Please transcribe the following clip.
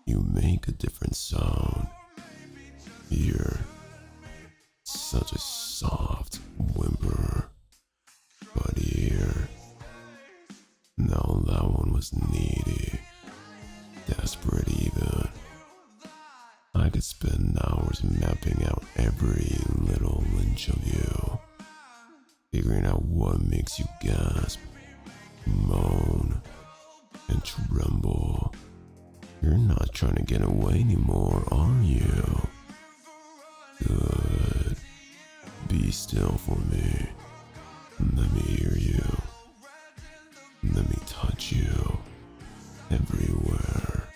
you make a different sound. Here, such a soft whimper. But here, now that one was needy, desperate even. I could spend hours mapping out every little inch of you, figuring out what makes you gasp, moan, and tremble. You're not trying to get away anymore, are you? Good. Be still for me. Let me hear you.